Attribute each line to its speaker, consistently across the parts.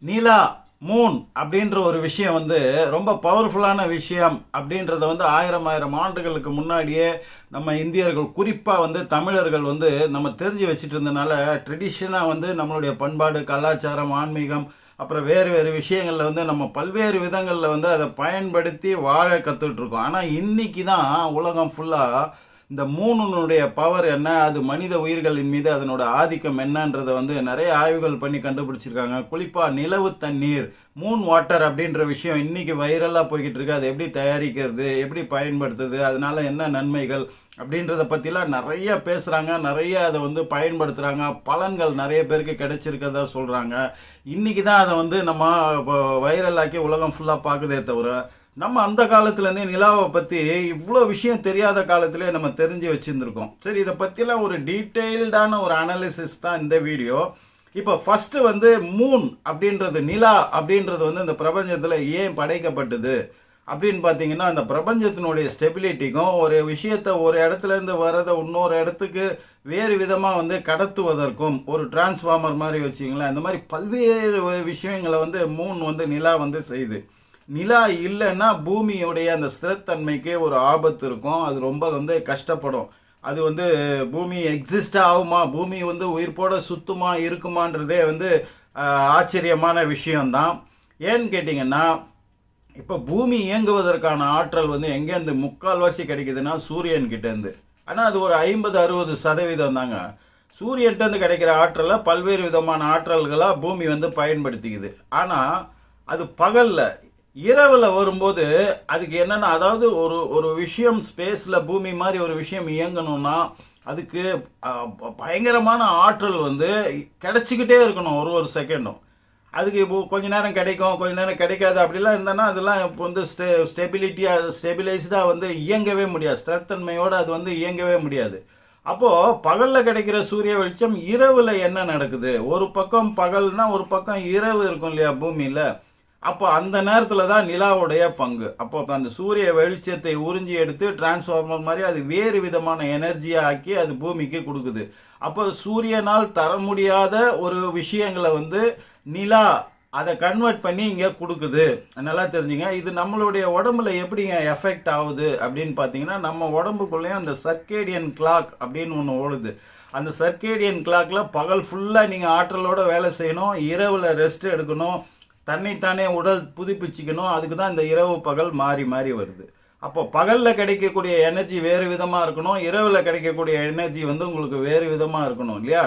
Speaker 1: நிலா Moon அப்படின்ற ஒரு விஷயம் வந்து ரொம்ப பவர்ஃபுல்லான விஷயம் அப்படின்றத வந்து ஆயிரம் ஆண்டுகளுக்கு முன்னாடியே நம்ம இந்தியர்கள் குறிப்பாக வந்து தமிழர்கள் வந்து நம்ம தெரிஞ்சு வச்சுட்டு இருந்தனால ட்ரெடிஷனாக வந்து நம்மளுடைய பண்பாடு கலாச்சாரம் ஆன்மீகம் அப்புறம் வேறு வேறு விஷயங்களில் வந்து நம்ம பல்வேறு விதங்களில் வந்து அதை பயன்படுத்தி வாழ கற்றுட்டு இருக்கோம். ஆனால் இன்னைக்கு தான் உலகம் ஃபுல்லாக இந்த மூணுனுடைய பவர் என்ன, அது மனித உயிர்களின் மீது அதனோட ஆதிக்கம் என்னன்றதை வந்து நிறைய ஆய்வுகள் பண்ணி கண்டுபிடிச்சிருக்காங்க. குறிப்பாக நிலவு தண்ணீர் மூன் வாட்டர் அப்படின்ற விஷயம் இன்னைக்கு வைரலாக போய்கிட்டு இருக்கு. அது எப்படி தயாரிக்கிறது, எப்படி பயன்படுத்துது, அதனால என்ன நன்மைகள் அப்படின்றத பற்றிலாம் நிறைய பேசுகிறாங்க, நிறைய அதை வந்து பயன்படுத்துகிறாங்க. பலன்கள் நிறைய பேருக்கு கிடைச்சிருக்கதா சொல்கிறாங்க. இன்னைக்கு தான் அதை வந்து நம்ம வைரலாக்கி உலகம் ஃபுல்லாக பார்க்குதே தவிர நம்ம அந்த காலத்துலேருந்தே நிலாவை பற்றி இவ்வளோ விஷயம் தெரியாத காலத்திலே நம்ம தெரிஞ்சு வச்சுருந்துருக்கோம். சரி, இதை பற்றிலாம் ஒரு டீட்டெயில்டான ஒரு அனாலிசிஸ் தான் இந்த வீடியோ. இப்போ ஃபஸ்ட்டு வந்து மூன் அப்படின்றது, நிலா அப்படின்றது வந்து இந்த பிரபஞ்சத்தில் ஏன் படைக்கப்பட்டது அப்படின்னு பார்த்தீங்கன்னா, அந்த பிரபஞ்சத்தினுடைய ஸ்டெபிலிட்டிக்கும் ஒரு விஷயத்தை ஒரு இடத்துலேருந்து வரதை இன்னொரு இடத்துக்கு வேறு விதமாக வந்து கடத்துவதற்கும் ஒரு டிரான்ஸ்ஃபார்மர் மாதிரி வச்சிங்களேன், இந்த மாதிரி பல்வேறு விஷயங்களை வந்து மூன் வந்து நிலா வந்து செய்யுது. நிலா இல்லைன்னா பூமியுடைய அந்த ஸ்திரத்தன்மைக்கு ஒரு ஆபத்து இருக்கும். அது ரொம்ப வந்து கஷ்டப்படும். அது வந்து பூமி எக்ஸிஸ்ட் ஆகுமா, பூமி வந்து உயிர்ப்போட சுத்தமா இருக்குமான்றதே வந்து ஆச்சரியமான விஷயம்தான். ஏன்னு கேட்டிங்கன்னா, இப்போ பூமி இயங்குவதற்கான ஆற்றல் வந்து எங்கேருந்து முக்கால்வாசி கிடைக்குதுன்னா சூரியன் கிட்டேருந்து. ஆனால் அது ஒரு 50-60% தாங்க. சூரியன்கிட்டேருந்து கிடைக்கிற ஆற்றலை பல்வேறு விதமான ஆற்றல்களாக பூமி வந்து பயன்படுத்திக்குது. ஆனால் அது பகலில் இரவில் வரும்போது அதுக்கு என்னென்னா, அதாவது ஒரு விஷயம் ஸ்பேஸில் பூமி மாதிரி ஒரு விஷயம் இயங்கணும்னா அதுக்கு பயங்கரமான ஆற்றல் வந்து கிடைச்சிக்கிட்டே இருக்கணும் ஒரு செகண்டும். அதுக்கு இப்போ கொஞ்ச நேரம் கிடைக்கும், கொஞ்ச நேரம் கிடைக்காது அப்படிலாம் இருந்தோன்னா அதெல்லாம் இப்போ வந்து ஸ்டெபிலைஸ்டாக வந்து இயங்கவே முடியாது. ஸ்திரத்தன்மையோடு அது வந்து இயங்கவே முடியாது. அப்போது பகலில் கிடைக்கிற சூரிய வெளிச்சம் இரவில் என்ன நடக்குது, ஒரு பக்கம் பகல்னா ஒரு பக்கம் இரவு இருக்கும் இல்லையா பூமியில். அப்போ அந்த நேரத்தில் தான் நிலாவுடைய பங்கு. அப்போ அந்த சூரிய வெளிச்சத்தை உறிஞ்சி எடுத்து டிரான்ஸ்ஃபார்மர் மாதிரி அது வேறு விதமான எனர்ஜியை ஆக்கி அது பூமிக்கு கொடுக்குது. அப்போ சூரியனால் தர முடியாத ஒரு விஷயங்களை வந்து நிலா அதை கன்வெர்ட் பண்ணி இங்கே கொடுக்குது. நல்லா தெரிஞ்சுங்க. இது நம்மளுடைய உடம்புல எப்படிங்க எஃபெக்ட் ஆகுது அப்படின்னு பார்த்தீங்கன்னா, நம்ம உடம்புக்குள்ளேயும் அந்த சர்க்கேடியன் கிளாக் அப்படின்னு ஒன்று ஓடுது. அந்த சர்க்கேடியன் கிளாக்ல பகல் ஃபுல்லாக நீங்கள் ஆற்றலோட வேலை செய்யணும், இரவில் ரெஸ்ட் எடுக்கணும், தன்னைத்தானே உடல் புதுப்பிச்சுக்கணும். அதுக்கு தான் இந்த இரவு பகல் மாறி மாறி வருது. அப்போ பகலில் கிடைக்கக்கூடிய எனர்ஜி வேறு விதமாக இருக்கணும், இரவில் கிடைக்கக்கூடிய எனர்ஜி வந்து உங்களுக்கு வேறு விதமாக இருக்கணும் இல்லையா.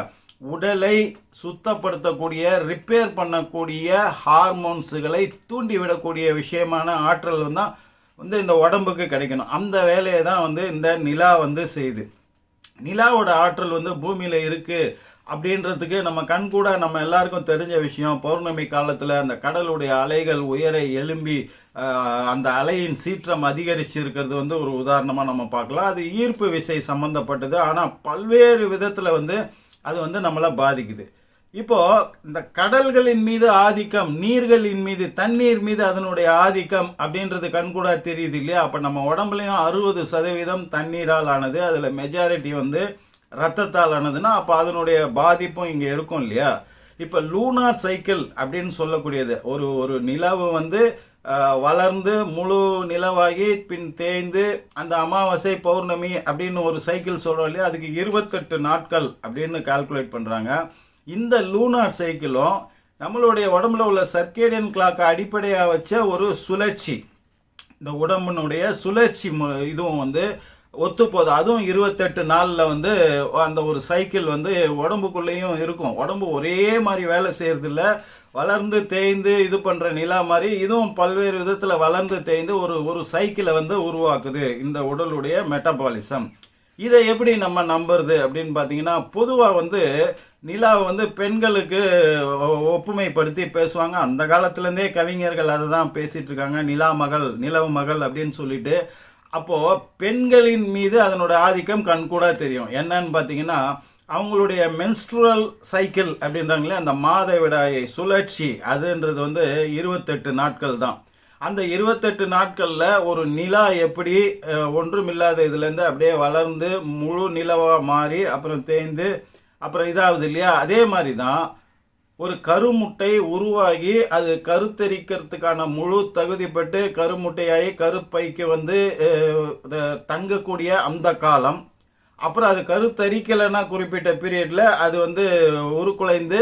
Speaker 1: உடலை சுத்தப்படுத்தக்கூடிய, ரிப்பேர் பண்ணக்கூடிய ஹார்மோன்ஸுகளை தூண்டிவிடக்கூடிய விஷயமான ஆற்றல் தான் வந்து இந்த உடம்புக்கு கிடைக்கணும். அந்த வேலையை தான் வந்து இந்த நிலா வந்து செய்யுது. நிலாவோட ஆற்றல் வந்து பூமியில் இருக்குது அப்படின்றதுக்கு நம்ம கண்கூட நம்ம எல்லாருக்கும் தெரிஞ்ச விஷயம். பௌர்ணமி காலத்தில் அந்த கடலுடைய அலைகள் உயர எழும்பி அந்த அலையின் சீற்றம் அதிகரிச்சு இருக்கிறது வந்து ஒரு உதாரணமாக நம்ம பார்க்கலாம். அது ஈர்ப்பு விசை சம்பந்தப்பட்டது. ஆனால் பல்வேறு விதத்தில் வந்து அது வந்து நம்மளை பாதிக்குது. இப்போ இந்த கடல்களின் மீது ஆதிக்கம், நீர்களின் மீது, தண்ணீர் மீது அதனுடைய ஆதிக்கம் அப்படின்றது கண்கூட தெரியுது இல்லையா. அப்போ நம்ம உடம்புலையும் 60% தண்ணீரால் ஆனது, அதில் மெஜாரிட்டி வந்து ரத்தத்தால் ஆனதுன்னா அப்போ அதனுடைய பாதிப்பும் இங்கே இருக்கும் இல்லையா. இப்போ லூனார் சைக்கிள் அப்படின்னு சொல்லக்கூடியது, ஒரு நிலவு வந்து வளர்ந்து முழு நிலவாகி பின் தேய்ந்து அந்த அமாவாசை பௌர்ணமி அப்படின்னு ஒரு சைக்கிள் சொல்கிறோம் இல்லையா, அதுக்கு 28 நாட்கள் அப்படின்னு கால்குலேட் பண்ணுறாங்க. இந்த லூனார் சைக்கிளும் நம்மளுடைய உடம்புல உள்ள சர்க்கேடியன் கிளாக்கை அடிப்படையாக வச்ச ஒரு சுழற்சி, இந்த உடம்பினுடைய சுழற்சி இதுவும் வந்து ஒத்து போகுது. அதுவும் 28 நாளில் வந்து அந்த ஒரு சைக்கிள் வந்து உடம்புக்குள்ளேயும் இருக்கும். உடம்பு ஒரே மாதிரி வேலை செய்யறது இல்லை, வளர்ந்து தேய்ந்து இது பண்ணுற நிலா மாதிரி இதுவும் பல்வேறு விதத்தில் வளர்ந்து தேய்ந்து ஒரு சைக்கிளை வந்து உருவாக்குது இந்த உடலுடைய மெட்டபாலிசம். இதை எப்படி நம்ம நம்புறது அப்படின்னு பார்த்தீங்கன்னா, பொதுவாக வந்து நிலாவை வந்து பெண்களுக்கு ஒப்புமைப்படுத்தி பேசுவாங்க. அந்த காலத்துலேருந்தே கவிஞர்கள் அதை தான் பேசிட்டு இருக்காங்க, நிலா மகள், நிலவு மகள் அப்படின்னு சொல்லிட்டு. அப்போ பெண்களின் மீது அதனோட ஆதிக்கம் கண்கூட தெரியும். என்னன்னு பார்த்தீங்கன்னா, அவங்களுடைய மென்ஸ்ட்ருவல் சைக்கிள் அப்படின்றாங்களே, அந்த மாதவிடாய் சுழற்சி அதுன்றது வந்து 28 நாட்கள் தான். அந்த 28 நாட்கள்ல ஒரு நிலா எப்படி ஒன்றுமில்லாத இதுலேருந்து அப்படியே வளர்ந்து முழு நிலவா மாறி அப்புறம் தேய்ந்து அப்புறம் இதாகுது இல்லையா, அதே மாதிரி தான் ஒரு கருமுட்டை உருவாகி அது கருத்தரிக்கிறதுக்கான முழு தகுதி பெற்று கருமுட்டையாகி கருப்பைக்கு வந்து தங்கக்கூடிய அந்த காலம். அப்புறம் அது கருத்தரிக்கலைன்னா குறிப்பிட்ட பீரியட்ல அது வந்து உருக்குலைந்து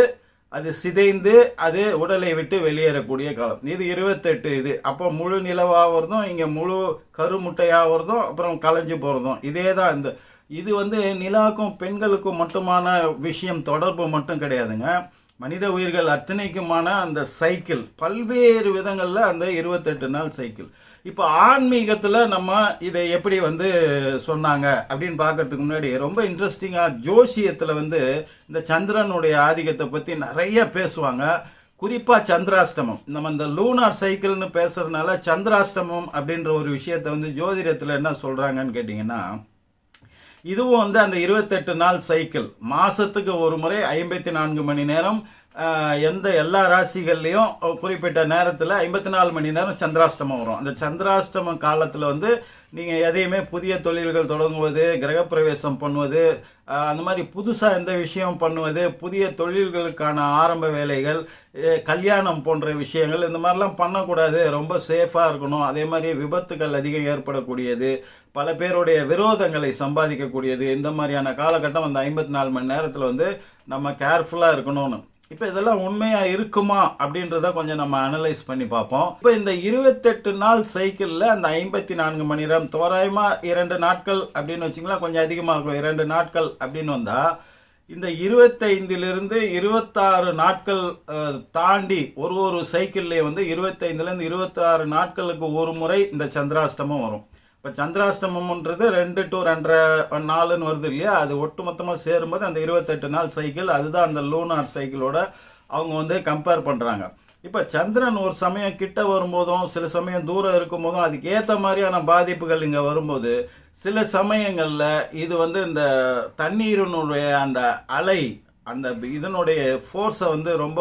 Speaker 1: அது சிதைந்து அது உடலை விட்டு வெளியேறக்கூடிய காலம். இது 28 இது. அப்போ முழு நிலவாகிறதும் இங்க முழு கருமுட்டையாகிறதும் அப்புறம் கலைஞ்சு போறதும் இதே தான். இது வந்து நிலாவுக்கும் பெண்களுக்கும் மட்டுமான விஷயம், தொடர்பு மட்டும் கிடையாதுங்க. மனித உயிர்கள் அத்தனைக்குமான அந்த சைக்கிள் பல்வேறு விதங்கள்ல அந்த 28 நாள் சைக்கிள். இப்போ ஆன்மீகத்துல நம்ம இதை எப்படி வந்து சொன்னாங்க அப்படின்னு பார்க்கறதுக்கு முன்னாடி ரொம்ப இன்ட்ரெஸ்டிங்கா ஜோசியத்துல வந்து இந்த சந்திரனுடைய ஆதிக்கத்தை பத்தி நிறைய பேசுவாங்க. குறிப்பா சந்திராஷ்டமம், நம்ம இந்த லூனார் சைக்கிள்னு பேசுறதுனால சந்திராஷ்டமம் அப்படின்ற ஒரு விஷயத்த வந்து ஜோதிடத்துல என்ன சொல்றாங்கன்னு கேட்டீங்கன்னா, இதுவும் வந்து அந்த 28 நாள் சைக்கிள். மாசத்துக்கு ஒரு முறை 54 மணி நேரம் எல்லா ராசிகள்லையும் குறிப்பிட்ட நேரத்தில் 54 மணி நேரம் சந்திராஷ்டமம் வரும். அந்த சந்திராஷ்டம காலத்தில் வந்து நீங்கள் எதையுமே புதிய தொழில்கள் தொடங்குவது, கிரகப்பிரவேசம் பண்ணுவது, அந்த மாதிரி புதுசாக எந்த விஷயம் பண்ணுவது, புதிய தொழில்களுக்கான ஆரம்ப வேலைகள், கல்யாணம் போன்ற விஷயங்கள் இந்த மாதிரிலாம் பண்ணக்கூடாது. ரொம்ப சேஃபாக இருக்கணும். அதே மாதிரி விபத்துகள் அதிகம் ஏற்படக்கூடியது, பல பேருடைய விரோதங்களை சம்பாதிக்கக்கூடியது, இந்த மாதிரியான காலகட்டம் அந்த 54 மணி நேரத்தில் வந்து நம்ம கேர்ஃபுல்லாக இருக்கணும்னு. இப்போ இதெல்லாம் உண்மையா இருக்குமா அப்படின்றத கொஞ்சம் நம்ம அனலைஸ் பண்ணி பார்ப்போம். இப்போ இந்த 28 நாள் சைக்கிள்ல அந்த 54 மணி நேரம் தோராயமா 2 நாட்கள் அப்படின்னு வச்சுங்களா, கொஞ்சம் அதிகமா இருக்கும். 2 நாட்கள் அப்படின்னு வந்தா இந்த 25லிருந்து 26 நாட்கள் தாண்டி ஒரு சைக்கிள்லயே வந்து 25லேருந்து 26 நாட்களுக்கு ஒரு முறை இந்த சந்திராஷ்டமம் வரும். இப்போ சந்திராஷ்டமம்ன்றது 2 to 2.5 நாளுன்னு வருது இல்லையா, அது ஒட்டுமொத்தமாக சேரும்போது அந்த 28 நாள் சைக்கிள், அதுதான் அந்த லூனார் சைக்கிளோட அவங்க வந்து கம்பேர் பண்ணுறாங்க. இப்போ சந்திரன் ஒரு சமயம் கிட்ட வரும்போதும் சில சமயம் தூரம் இருக்கும் போதும் அதுக்கு ஏற்ற மாதிரியான பாதிப்புகள் இங்கே வரும்போது, சில சமயங்களில் இது வந்து இந்த தண்ணீரினுடைய அந்த அலை அந்த இதனுடைய ஃபோர்ஸை வந்து ரொம்ப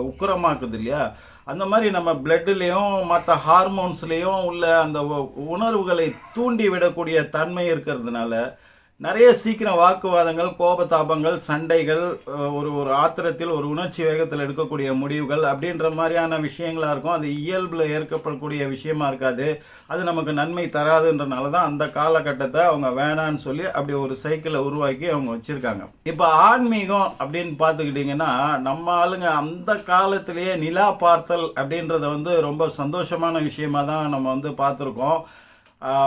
Speaker 1: உக்கிரமாக்குது இல்லையா. அந்த மாதிரி நம்ம பிளட்லேயும் மற்ற ஹார்மோன்ஸ்லேயும் உள்ள அந்த உணர்வுகளை தூண்டி விடக்கூடிய தன்மை இருக்கிறதுனால நிறைய சீக்கிரம் வாக்குவாதங்கள், கோபதாபங்கள், சண்டைகள், ஒரு ஆத்திரத்தில் ஒரு உணர்ச்சி வேகத்தில் எடுக்கக்கூடிய முடிவுகள் அப்படின்ற மாதிரியான விஷயங்களா இருக்கும். அது இயல்புல ஏற்கப்படக்கூடிய விஷயமா இருக்காது. அது நமக்கு நன்மை தராதுன்றனால தான் அந்த காலகட்டத்தை அவங்க வேணான்னு சொல்லி அப்படி ஒரு சைக்கிளை உருவாக்கி அவங்க வச்சிருக்காங்க. இப்போ ஆன்மீகம் அப்படின்னு பார்த்துக்கிட்டிங்கன்னா, நம்ம ஆளுங்க அந்த காலத்திலேயே நிலா பார்த்தல் அப்படின்றத வந்து ரொம்ப சந்தோஷமான விஷயமா தான் நம்ம வந்து பார்த்துருக்கோம்.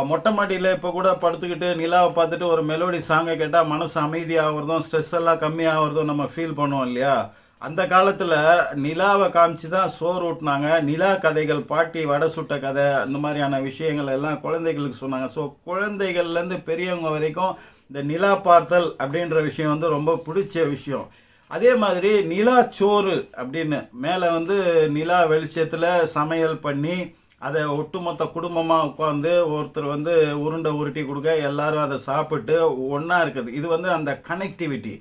Speaker 1: மொட்டை மாடியில் இப்போ கூட படுத்துக்கிட்டு நிலாவை பார்த்துட்டு ஒரு மெலோடி சாங்கை கேட்டால் மனசு அமைதியாகிறதும் ஸ்ட்ரெஸ் எல்லாம் கம்மியாகிறதும் நம்ம ஃபீல் பண்ணுவோம் இல்லையா. அந்த காலத்தில் நிலாவை காமிச்சு தான் சோறு ஊட்டினாங்க. நிலா கதைகள், பாட்டி வடை சுட்ட கதை, அந்த மாதிரியான விஷயங்கள் எல்லாம் குழந்தைகளுக்கு சொன்னாங்க. ஸோ குழந்தைகள்லேருந்து பெரியவங்க வரைக்கும் இந்த நிலா பார்த்தல் அப்படின்ற விஷயம் வந்து ரொம்ப பிடிச்ச விஷயம். அதே மாதிரி நிலா சோறு அப்படின்னு மேலே வந்து நிலா வெளிச்சத்தில் சமையல் பண்ணி அதை ஒட்டுமொத்த குடும்பமாக உட்காந்து ஒருத்தர் வந்து உருண்டை உருட்டி கொடுக்க எல்லாரும் அதை சாப்பிட்டு ஒன்றா இருக்குது. இது வந்து அந்த கனெக்டிவிட்டி,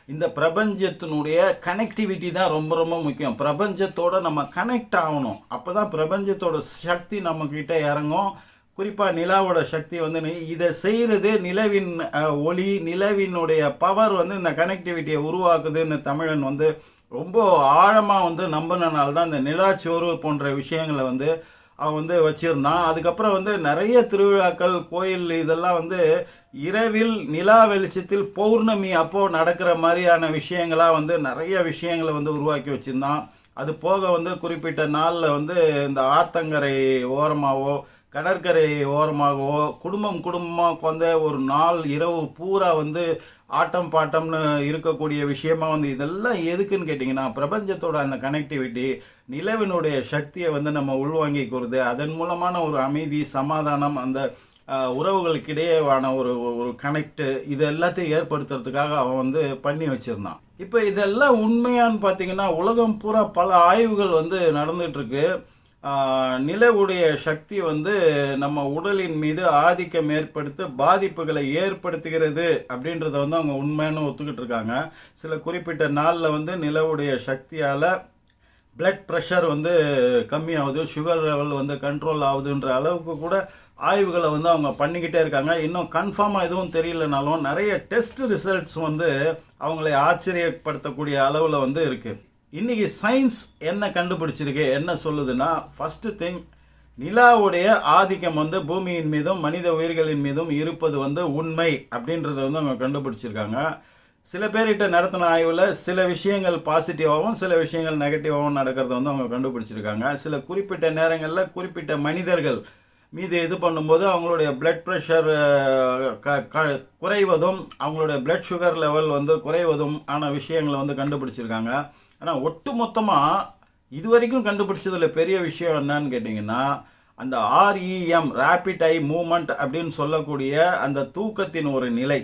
Speaker 1: இந்த பிரபஞ்சத்தினுடைய கனெக்டிவிட்டி தான் ரொம்ப ரொம்ப முக்கியம். பிரபஞ்சத்தோட நம்ம கனெக்ட் ஆகணும். அப்போ தான் பிரபஞ்சத்தோட சக்தி நம்மக்கிட்ட இறங்கும். குறிப்பாக நிலாவோட சக்தி வந்து இதை செய்கிறது நிலவின் ஒளி, நிலவினுடைய பவர் வந்து இந்த கனெக்டிவிட்டியை உருவாக்குதுன்னு தமிழன் வந்து ரொம்ப ஆழமாக வந்து நம்பினால தான் இந்த நிலாச்சோறு போன்ற விஷயங்களை வந்து அவன் வந்து வச்சிருந்தான். அதுக்கப்புறம் வந்து நிறைய திருவிழாக்கள், கோயில் இதெல்லாம் வந்து இரவில் நிலா வெளிச்சத்தில் பௌர்ணமி அப்போ நடக்கிற மாதிரியான விஷயங்களா வந்து நிறைய விஷயங்களை வந்து உருவாக்கி வச்சிருந்தான். அது போக வந்து குறிப்பிட்ட நாளில் வந்து இந்த ஆத்தங்கரை ஓரமாகவோ கடற்கரை ஓரமாகவோ குடும்பமாக உட்காந்து ஒரு நாள் இரவு பூரா வந்து ஆட்டம் பாட்டம்னு இருக்கக்கூடிய விஷயமா வந்து இதெல்லாம் எதுக்குன்னு கேட்டிங்கன்னா, பிரபஞ்சத்தோட அந்த கனெக்டிவிட்டி, நிலவினுடைய சக்தியை வந்து நம்ம உள்வாங்கிக்கிறது, அதன் மூலமான ஒரு அமைதி, சமாதானம், அந்த உறவுகளுக்கிடையேவான ஒரு கனெக்ட், இது எல்லாத்தையும் ஏற்படுத்துறதுக்காக அவன் வந்து பண்ணி வச்சிருந்தான். இப்போ இதெல்லாம் உண்மையான்னு பார்த்தீங்கன்னா உலகம் பூரா பல ஆய்வுகள் வந்து நடந்துட்டு இருக்கு. நிலவுடைய சக்தி வந்து நம்ம உடலின் மீது ஆதிக்கம் ஏற்படுத்த பாதிப்புகளை ஏற்படுத்துகிறது அப்படின்றத வந்து அவங்க உண்மையான ஒத்துக்கிட்டு இருக்காங்க. சில குறிப்பிட்ட நாளில் வந்து நிலவுடைய சக்தியால் பிளட் ப்ரெஷர் வந்து கம்மியாகுது, சுகர் லெவல் வந்து கண்ட்ரோல் ஆகுதுன்ற அளவுக்கு கூட ஆய்வுகளை வந்து அவங்க பண்ணிக்கிட்டே இருக்காங்க. இன்னும் கன்ஃபார்மாக எதுவும் தெரியலனாலும் நிறைய டெஸ்ட் ரிசல்ட்ஸ் வந்து அவங்களை ஆச்சரியப்படுத்தக்கூடிய அளவில் வந்து இருக்கு. இன்னைக்கு சயின்ஸ் என்ன கண்டுபிடிச்சிருக்கு, என்ன சொல்லுதுன்னா, ஃபர்ஸ்ட் திங், நிலாவுடைய ஆதிக்கம் வந்து பூமியின் மீதும் மனித உயிர்களின் மீதும் இருப்பது வந்து உண்மை அப்படின்றத வந்து அவங்க கண்டுபிடிச்சிருக்காங்க. சில பேர்கிட்ட நடத்தின ஆய்வில் சில விஷயங்கள் பாசிட்டிவாகவும் சில விஷயங்கள் நெகட்டிவாகவும் நடக்கிறத வந்து அவங்க கண்டுபிடிச்சிருக்காங்க. சில குறிப்பிட்ட நேரங்களில் குறிப்பிட்ட மனிதர்கள் மீது இது பண்ணும்போது அவங்களுடைய பிளட் ப்ரெஷர் குறைவதும் அவங்களுடைய பிளட் சுகர் லெவல் வந்து குறைவதும் ஆன விஷயங்களை வந்து கண்டுபிடிச்சிருக்காங்க. ஆனால் ஒட்டு மொத்தமாக இது வரைக்கும் கண்டுபிடிச்சதுல பெரிய விஷயம் என்னன்னு கேட்டிங்கன்னா, அந்த ஆர்இஎம் ரேபிட் ஐ மூவ்மெண்ட் அப்படின்னு சொல்லக்கூடிய அந்த தூக்கத்தின் ஒரு நிலை,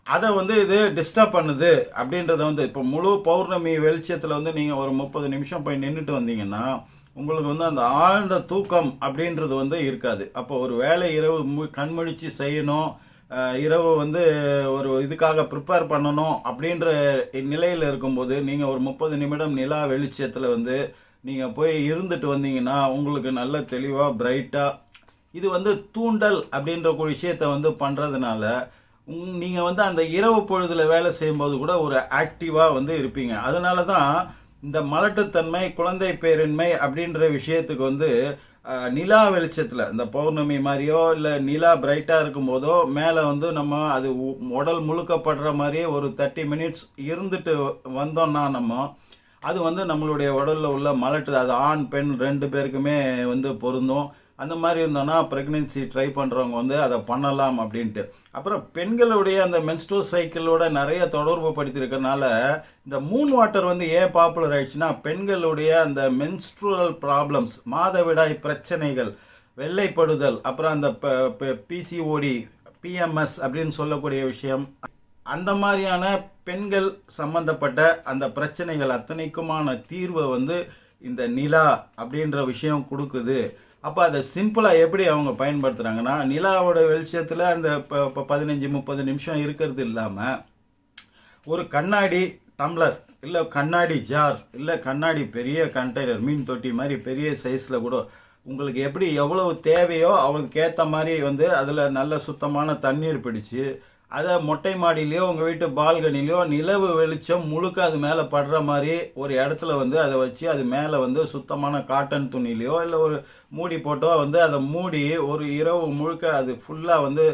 Speaker 1: அதை வந்து இது டிஸ்டர்ப் பண்ணுது அப்படின்றத வந்து இப்போ முழு பௌர்ணமி வெளிச்சத்தில் வந்து நீங்கள் ஒரு 30 நிமிஷம் போய் நின்றுட்டு வந்தீங்கன்னா உங்களுக்கு வந்து அந்த ஆழ்ந்த தூக்கம் அப்படின்றது வந்து இருக்காது. அப்போ ஒரு வேலை இரவு கண்முழிச்சு செய்யணும், இரவு வந்து ஒரு இதுக்காக ப்ரிப்பேர் பண்ணணும் அப்படின்ற நிலையில் இருக்கும்போது நீங்கள் ஒரு 30 நிமிடம் நிலா வெளிச்சத்தில் வந்து நீங்கள் போய் இருந்துட்டு வந்தீங்கன்னா உங்களுக்கு நல்ல தெளிவாக பிரைட்டாக இது வந்து தூண்டல் அப்படின்ற ஒரு விஷயத்தை வந்து பண்ணுறதுனால நீங்கள் வந்து அந்த இரவு பொழுதில் வேலை செய்யும்போது கூட ஒரு ஆக்டிவாக வந்து இருப்பீங்க. அதனால தான் இந்த மலட்டுத்தன்மை, குழந்தை பேரின்மை அப்படின்ற விஷயத்துக்கு வந்து நிலா வெளிச்சத்தில் இந்த பௌர்ணமி மாதிரியோ இல்லை நிலா பிரைட்டாக இருக்கும் போதோ மேலே வந்து நம்ம அது உடல் முழுக்கப்படுற மாதிரியே ஒரு 30 மினிட்ஸ் இருந்துட்டு வந்தோம்னா அது வந்து நம்மளுடைய உடலில் உள்ள மலட்டு, அது ஆண் பெண் 2 பேருக்குமே வந்து பொருந்தும். அந்த மாதிரி இருந்தோன்னா ப்ரெக்னென்சி ட்ரை பண்ணுறவங்க வந்து அதை பண்ணலாம் அப்படின்ட்டு. அப்புறம் பெண்களுடைய அந்த மென்ஸ்ட்ரல் சைக்கிளோட நிறைய தொடர்பு படுத்திருக்கிறதுனால இந்த மூன் வாட்டர் வந்து ஏன் பாப்புலர் ஆயிடுச்சுன்னா, பெண்களுடைய அந்த மென்ஸ்ட்ரல் ப்ராப்ளம்ஸ், மாதவிடாய் பிரச்சனைகள், வெள்ளைப்படுதல், அப்புறம் அந்த பிசிஓடி, பிஎம்எஸ் அப்படின்னு சொல்லக்கூடிய விஷயம், அந்த மாதிரியான பெண்கள் சம்பந்தப்பட்ட அந்த பிரச்சனைகள் அத்தனைக்குமான தீர்வை வந்து இந்த நிலா அப்படின்ற விஷயம் கொடுக்குது. அப்போ அதை சிம்பிளாக எப்படி அவங்க பயன்படுத்துகிறாங்கன்னா, நிலாவோட வெளிச்சத்தில் அந்த 15-30 நிமிஷம் இருக்கிறது இல்லாமல் ஒரு கண்ணாடி டம்ளர் இல்லை கண்ணாடி ஜார் இல்லை கண்ணாடி பெரிய கண்டெய்னர், மீன் தொட்டி மாதிரி பெரிய சைஸில் கூட உங்களுக்கு எப்படி எவ்வளவு தேவையோ அவளுக்கு ஏற்ற மாதிரி வந்து அதில் நல்ல சுத்தமான தண்ணீர் பிடிச்சி அதை மொட்டை மாடியிலையோ உங்கள் வீட்டு பால்கனிலையோ நிலவு வெளிச்சம் முழுக்க அது மேலே படுற மாதிரி ஒரு இடத்துல வந்து அதை வச்சு அது மேலே வந்து சுத்தமான காட்டன் துணிலையோ இல்லை ஒரு மூடி போட்டோ வந்து அதை மூடி ஒரு இரவு முழுக்க அது ஃபுல்லாக வந்து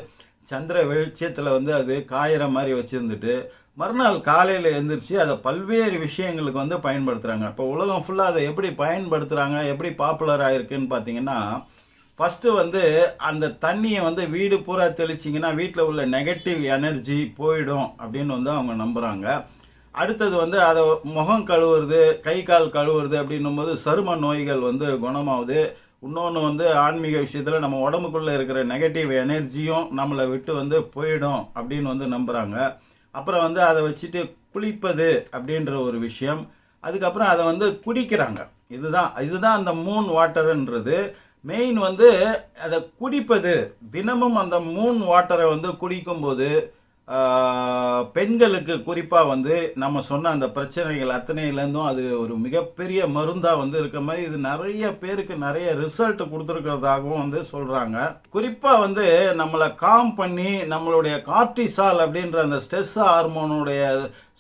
Speaker 1: சந்திர வெளிச்சத்தில் வந்து அது காயிற மாதிரி வச்சுருந்துட்டு மறுநாள் காலையில் எழுந்திரிச்சு அதை பல்வேறு விஷயங்களுக்கு வந்து பயன்படுத்துகிறாங்க. இப்போ உலகம் ஃபுல்லாக அதை எப்படி பயன்படுத்துகிறாங்க, எப்படி பாப்புலர் ஆகிருக்குன்னு பார்த்தீங்கன்னா, ஃபஸ்ட்டு வந்து அந்த தண்ணியை வந்து வீடு பூரா தெளிச்சிங்கன்னா வீட்டில் உள்ள நெகட்டிவ் எனர்ஜி போயிடும் அப்படின்னு வந்து அவங்க நம்புகிறாங்க. அடுத்தது வந்து அதை முகம் கழுவுறது, கை கால் கழுவுறது அப்படின்னும் போது சரும நோய்கள் வந்து குணமாகுது. இன்னொன்று வந்து ஆன்மீக விஷயத்தில் நம்ம உடம்புக்குள்ளே இருக்கிற நெகட்டிவ் எனர்ஜியும் நம்மளை விட்டு வந்து போயிடும் அப்படின்னு வந்து நம்புகிறாங்க. அப்புறம் வந்து அதை வச்சுட்டு குளிப்பது அப்படின்ற ஒரு விஷயம், அதுக்கப்புறம் அதை வந்து குடிக்கிறாங்க. இதுதான் அந்த மூன் வாட்டர்ன்றது. மெயின் வந்து அதை குடிப்பது, தினமும் அந்த மூன் வாட்டரை வந்து குடிக்கும்போது பெண்களுக்கு குறிப்பாக வந்து நம்ம சொன்ன அந்த பிரச்சனைகள் அத்தனையிலேருந்தும் அது ஒரு மிகப்பெரிய மருந்தாக வந்து இருக்க மாதிரி இது நிறைய பேருக்கு நிறைய ரிசல்ட் கொடுத்துருக்கிறதாகவும் வந்து சொல்கிறாங்க. குறிப்பாக வந்து நம்மளை காம் பண்ணி நம்மளுடைய கார்டிசால் அப்படின்ற அந்த ஸ்ட்ரெஸ் ஹார்மோனுடைய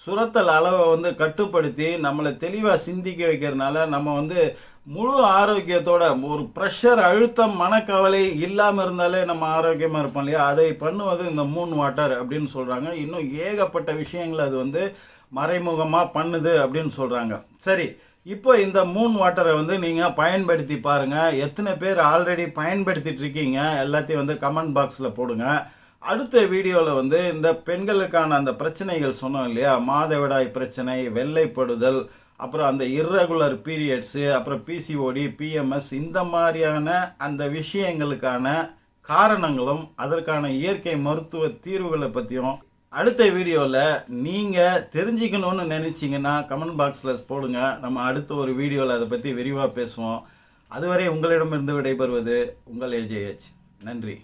Speaker 1: சுரத்தல் அளவை வந்து கட்டுப்படுத்தி நம்மளை தெளிவாக சிந்திக்க வைக்கிறதுனால நம்ம வந்து முழு ஆரோக்கியத்தோட ஒரு ப்ரெஷர், அழுத்தம், மனக்கவலை இல்லாமல் இருந்தாலே நம்ம ஆரோக்கியமாக இருப்போம் இல்லையா, அதை பண்ணுவது இந்த மூன் வாட்டர் அப்படின்னு சொல்கிறாங்க. இன்னும் ஏகப்பட்ட விஷயங்கள் அது வந்து மறைமுகமாக பண்ணுது அப்படின்னு சொல்கிறாங்க. சரி, இப்போ இந்த மூன் வாட்டரை வந்து நீங்கள் பயன்படுத்தி பாருங்கள். எத்தனை பேர் ஆல்ரெடி பயன்படுத்திட்டு இருக்கீங்க எல்லாத்தையும் வந்து கமெண்ட் பாக்ஸில் போடுங்க. அடுத்த வீடியோவில் வந்து இந்த பெண்களுக்கான அந்த பிரச்சனைகள் சொன்னோம் இல்லையா, மாதவிடாய் பிரச்சனை, வெள்ளைப்படுதல், அப்புறம் அந்த இர்ரெகுலர் பீரியட்ஸு, அப்புறம் பிசிஓடி, பிஎம்எஸ், இந்த மாதிரியான அந்த விஷயங்களுக்கான காரணங்களும் அதற்கான இயற்கை மருத்துவ தீர்வுகளை பற்றியும் அடுத்த வீடியோவில் நீங்கள் தெரிஞ்சுக்கணும்னு நினச்சிங்கன்னா கமெண்ட் பாக்ஸில் போடுங்க. நம்ம அடுத்த ஒரு வீடியோவில் அதை பற்றி விரிவாக பேசுவோம். அதுவரை உங்களிடமிருந்து விடைபெறுவது உங்கள் ஏஜேஎச். நன்றி.